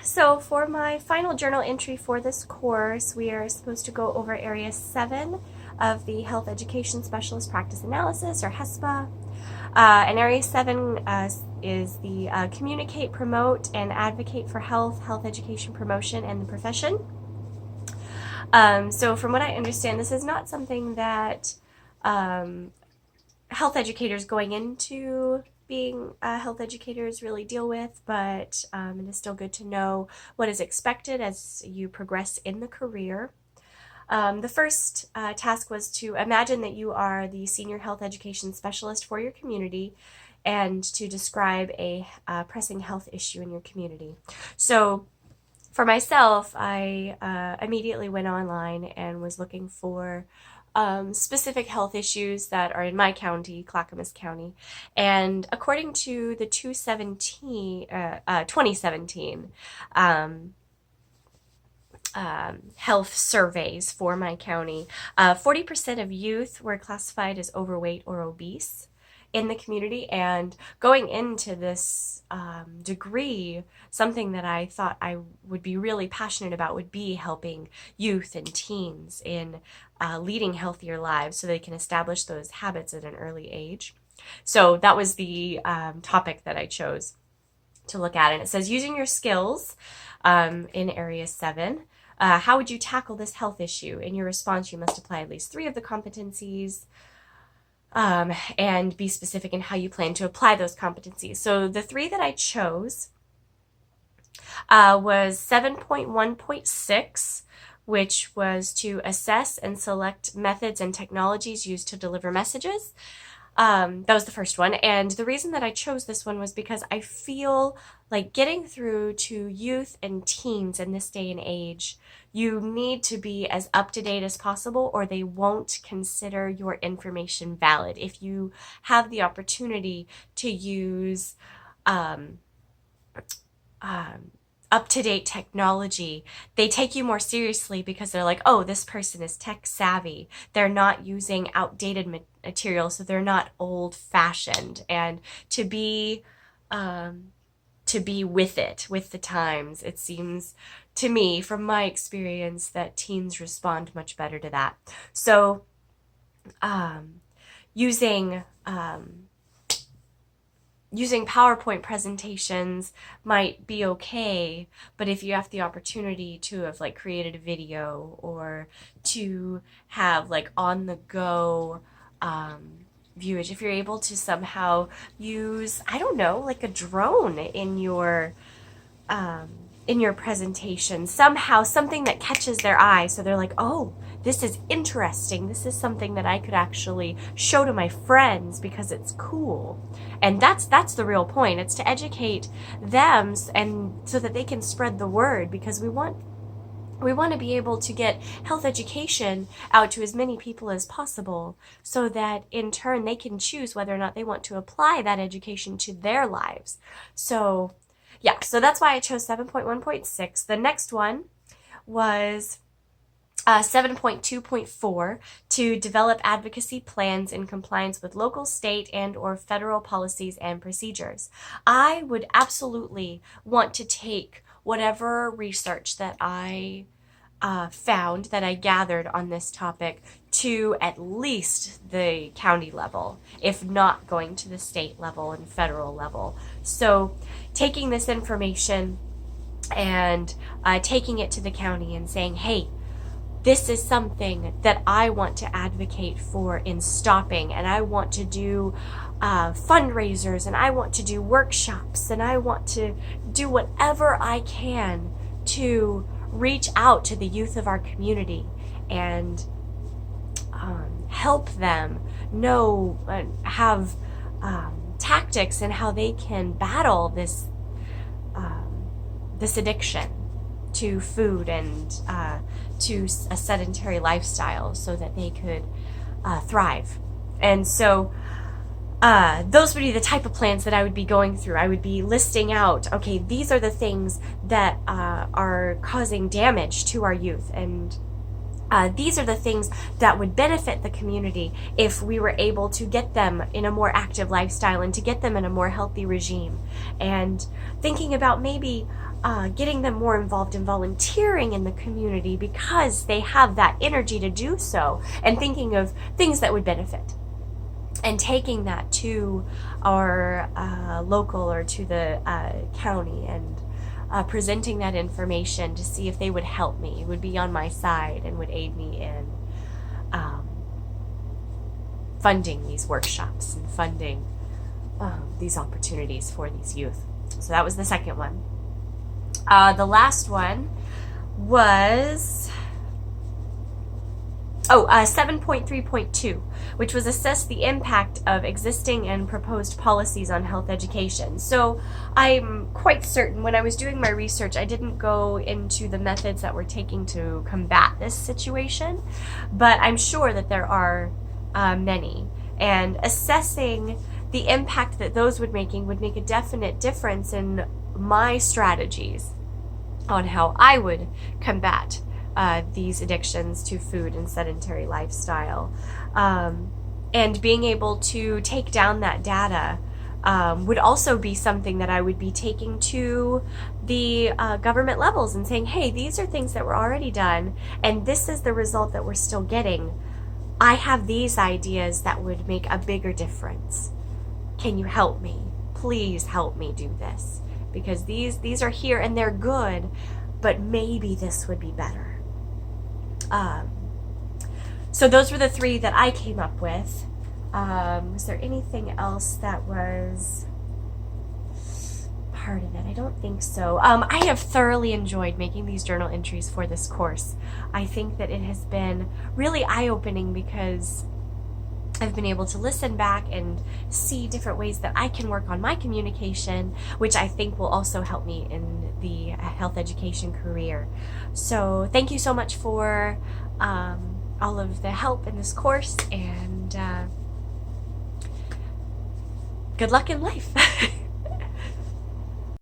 So for my final journal entry for this course, we are supposed to go over Area 7 of the Health Education Specialist Practice Analysis, or HESPA. And Area 7 is the Communicate, Promote, and Advocate for Health Education Promotion, and the Profession. So from what I understand, this is not something that health educators going into being health educators really deal with, but it is still good to know what is expected as you progress in the career. The first task was to imagine that you are the senior health education specialist for your community and to describe a pressing health issue in your community. So for myself, I immediately went online and was looking for specific health issues that are in my county, Clackamas County. And according to the 2017 health surveys for my county, 40% of youth were classified as overweight or obese in the community. And going into this degree, something that I thought I would be really passionate about would be helping youth and teens in leading healthier lives so they can establish those habits at an early age. So that was the topic that I chose to look at. And it says, using your skills in Area 7, how would you tackle this health issue? In your response, you must apply at least 3 of the competencies and be specific in how you plan to apply those competencies. So the 3 that I chose was 7.1.6, which was to assess and select methods and technologies used to deliver messages. That was the first one. And the reason that I chose this one was because I feel like getting through to youth and teens in this day and age, you need to be as up to date as possible or they won't consider your information valid. If you have the opportunity to use up-to-date technology, they take you more seriously because they're like, oh, this person is tech savvy. They're not using outdated material, so they're not old-fashioned. And to be with the times, it seems to me, from my experience, that teens respond much better to that. So using PowerPoint presentations might be okay, but if you have the opportunity to have like created a video or to have like on the go viewage, if you're able to somehow use, I don't know, like a drone in your presentation, somehow something that catches their eye so they're like, oh, this is interesting. This is something that I could actually show to my friends because it's cool. And that's the real point. It's to educate them and so that they can spread the word, because we want to be able to get health education out to as many people as possible so that in turn they can choose whether or not they want to apply that education to their lives. So yeah, so that's why I chose 7.1.6. The next one was 7.2.4, to develop advocacy plans in compliance with local, state, and or federal policies and procedures. I would absolutely want to take whatever research that I found, that I gathered on this topic, to at least the county level, if not going to the state level and federal level. So taking this information and taking it to the county and saying, hey, this is something that I want to advocate for in stopping, and I want to do fundraisers, and I want to do workshops, and I want to do whatever I can to reach out to the youth of our community and help them know and have tactics and how they can battle this addiction to food and to a sedentary lifestyle so that they could thrive. And so those would be the type of plans that I would be going through. I would be listing out, okay, these are the things that are causing damage to our youth, and these are the things that would benefit the community if we were able to get them in a more active lifestyle and to get them in a more healthy regime. And thinking about maybe getting them more involved in volunteering in the community because they have that energy to do so, and thinking of things that would benefit, and taking that to our local or to the county, and presenting that information to see if they would help me, would be on my side, and would aid me in funding these workshops and funding these opportunities for these youth. So that was the second one. The last one was 7.3.2, which was assess the impact of existing and proposed policies on health education. So I'm quite certain when I was doing my research, I didn't go into the methods that we're taking to combat this situation, but I'm sure that there are many. And assessing the impact that those would make a definite difference in my strategies on how I would combat these addictions to food and sedentary lifestyle. And being able to take down that data would also be something that I would be taking to the government levels and saying, hey, these are things that were already done, and this is the result that we're still getting. I have these ideas that would make a bigger difference. Can you help me? Please help me do this. Because these are here and they're good, but maybe this would be better. So those were the three that I came up with. Was there anything else that was part of it? I don't think so. I have thoroughly enjoyed making these journal entries for this course. I think that it has been really eye-opening because I've been able to listen back and see different ways that I can work on my communication, which I think will also help me in the health education career. So thank you so much for all of the help in this course, and good luck in life.